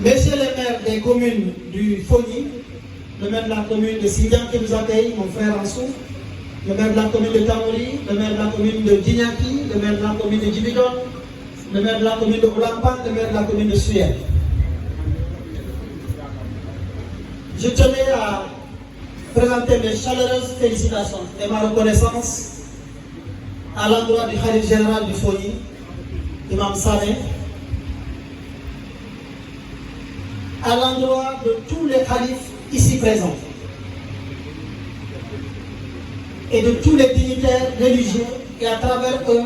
Messieurs les maires des communes du Foni, le maire de la commune de Sindian qui vous accueille, mon frère Ansou, le maire de la commune de Tamori, le maire de la commune de Djignaki, le maire de la commune de Djibidon, le maire de la commune de Oulampan, le maire de la commune de Suyer. Je tenais à présenter mes chaleureuses félicitations et ma reconnaissance à l'endroit du Khalif général du Foni, Imam Saleh, à l'endroit de tous les khalifes ici présents et de tous les dignitaires religieux et à travers eux,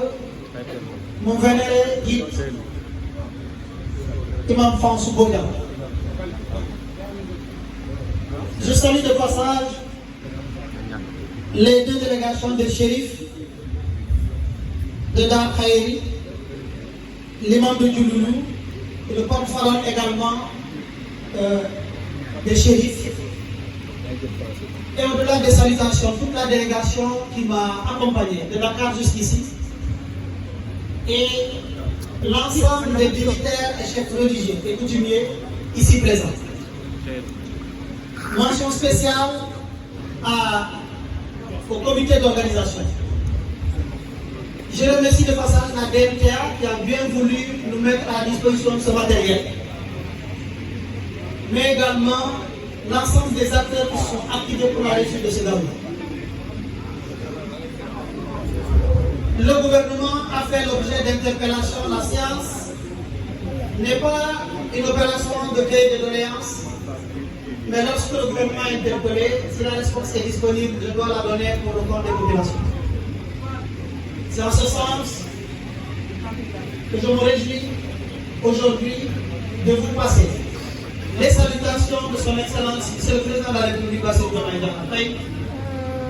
mon vénéré guide, Imam Fansou Boga. Je salue de passage les deux délégations des shérifs de Dar Khairi, l'imam de Djouloulou et le porte-parole également des shérifs. Et au-delà des salutations, toute la délégation qui m'a accompagné de Dakar jusqu'ici et l'ensemble des dignitaires et chefs religieux et coutumiers ici présents. Mention spéciale au comité d'organisation. Je remercie de passage la DMTA qui a bien voulu nous mettre à disposition de ce matériel. Mais également l'ensemble des acteurs qui sont activés pour la réussite de ce gouvernement. Le gouvernement a fait l'objet d'interpellations. La science n'est pas une opération de cueil de doléances. Mais lorsque le gouvernement est interpellé, si la réponse est disponible, je dois la donner pour le compte des populations. C'est en ce sens que je me réjouis aujourd'hui de vous passer les salutations de son Excellence, Monsieur le Président de la République, Bassirou Diomaye Diakhar Faye,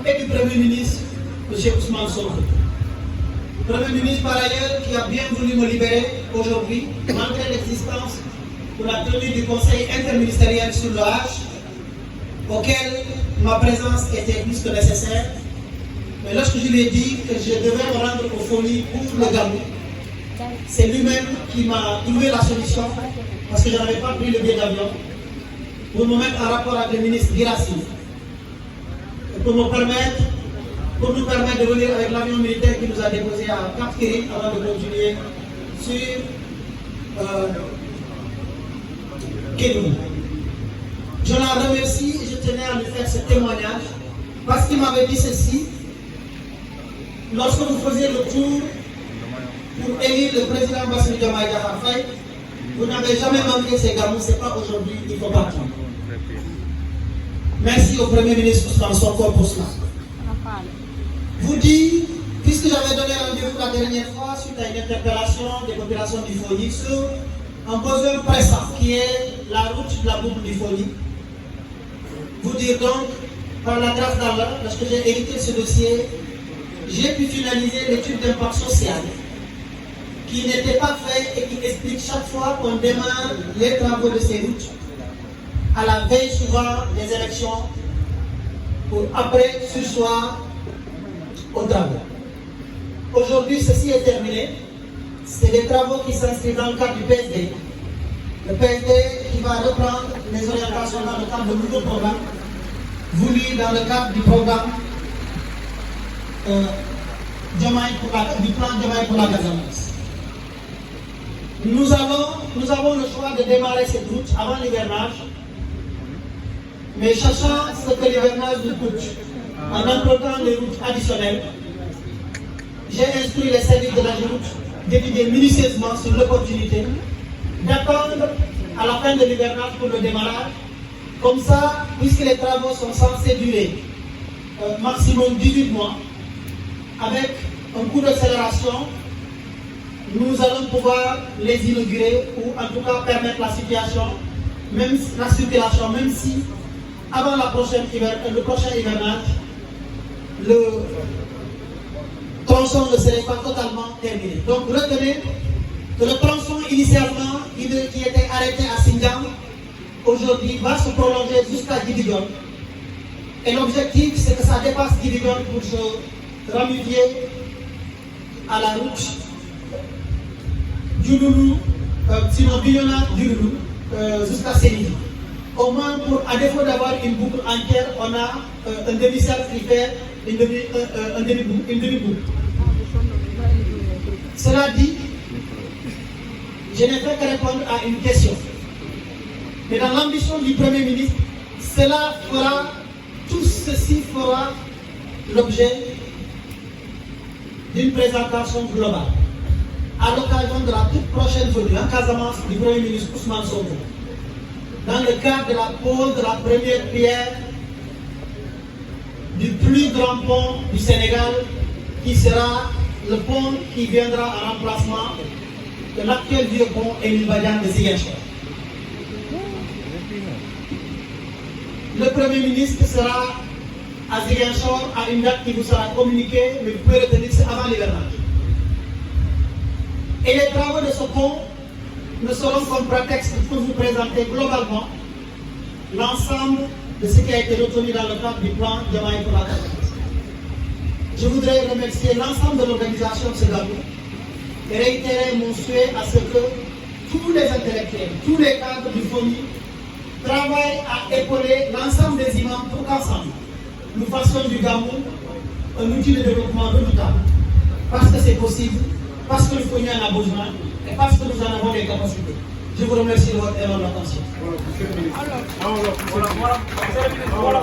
et du Premier ministre, M. Ousmane Sonko. Le Premier ministre, par ailleurs, qui a bien voulu me libérer aujourd'hui, malgré l'existence pour la tenue du Conseil interministériel sur le H, auquel ma présence était plus que nécessaire. Mais lorsque je lui ai dit que je devais me rendre au Foni pour le Gabon, c'est lui-même qui m'a trouvé la solution, parce que je n'avais pas pris le billet d'avion, pour me mettre en rapport avec le ministre Guirassy, pour nous permettre de venir avec l'avion militaire qui nous a déposé à Cap Skirring avant de continuer sur Kédougou. Je la remercie et je tenais à lui faire ce témoignage parce qu'il m'avait dit ceci: lorsque vous faisiez le tour pour élire le président Bassirou Diomaye Diakhar Faye, vous n'avez jamais manqué ces gamous, ce n'est pas aujourd'hui, il faut partir. Merci au Premier ministre Ousmane Sonko pour cela. Vous dites, puisque j'avais donné rendez-vous la dernière fois suite à une interpellation des populations du Foni sur un besoin pressant qui est la route de la boucle du Foni, vous dire donc, par la grâce d'Allah, lorsque j'ai hérité ce dossier, j'ai pu finaliser l'étude d'impact social qui n'était pas faite et qui explique chaque fois qu'on démarre les travaux de ces routes à la veille souvent des élections pour après sursoir aux travaux. Aujourd'hui, ceci est terminé. C'est des travaux qui s'inscrivent dans le cadre du PSD. Le PSD qui va reprendre les orientations dans le cadre de nouveaux programmes voulus dans le cadre du programme du plan Diomaye pour la Casamance. Nous avons le choix de démarrer cette route avant l'hivernage, mais sachant ce que l'hivernage nous coûte, en empruntant les routes additionnelles, j'ai instruit les services de la route d'étudier minutieusement sur l'opportunité d'attendre à la fin de l'hivernage pour le démarrage. Comme ça, puisque les travaux sont censés durer maximum 18 mois, avec un coup d'accélération, nous allons pouvoir les inaugurer ou en tout cas permettre la circulation, même si avant le prochain hivernage, le tronçon ne serait pas totalement terminé. Donc retenez que le tronçon initialement qui était arrêté à Sindian, aujourd'hui va se prolonger jusqu'à Djibidon. Et l'objectif, c'est que ça dépasse Djibidon pour se ramifier à la route Djouloulou, sinon Bignona Djouloulou, jusqu'à Séville. Au moins, à défaut d'avoir une boucle entière, on a un demi-cercle qui fait une demi-boucle. Cela dit, je n'ai fait que répondre à une question. Mais dans l'ambition du Premier ministre, tout ceci fera l'objet d'une présentation globale à l'occasion de la toute prochaine venue en Casamance du Premier ministre Ousmane Sonko, dans le cadre de la pose de la première pierre du plus grand pont du Sénégal, qui sera le pont qui viendra en remplacement de l'actuel vieux pont Émile Badiane de Ziguinchor. Le Premier ministre sera à Ziguinchor à une date qui vous sera communiquée, mais vous pouvez retenir que c'est avant l'hivernage. Et les travaux de ce pont ne seront comme prétexte pour vous présenter globalement l'ensemble de ce qui a été retenu dans le cadre du plan Diomaye pour la Casamance. Je voudrais remercier l'ensemble de l'organisation de ce gabou et réitérer mon souhait à ce que tous les intellectuels, tous les cadres du FONI travaillent à épauler l'ensemble des imams pour qu'ensemble nous fassions du Gamou un outil de développement redoutable. Parce que c'est possible, parce que le FONI en a besoin et parce que nous en avons les capacités. Je vous remercie de votre énorme attention. Voilà.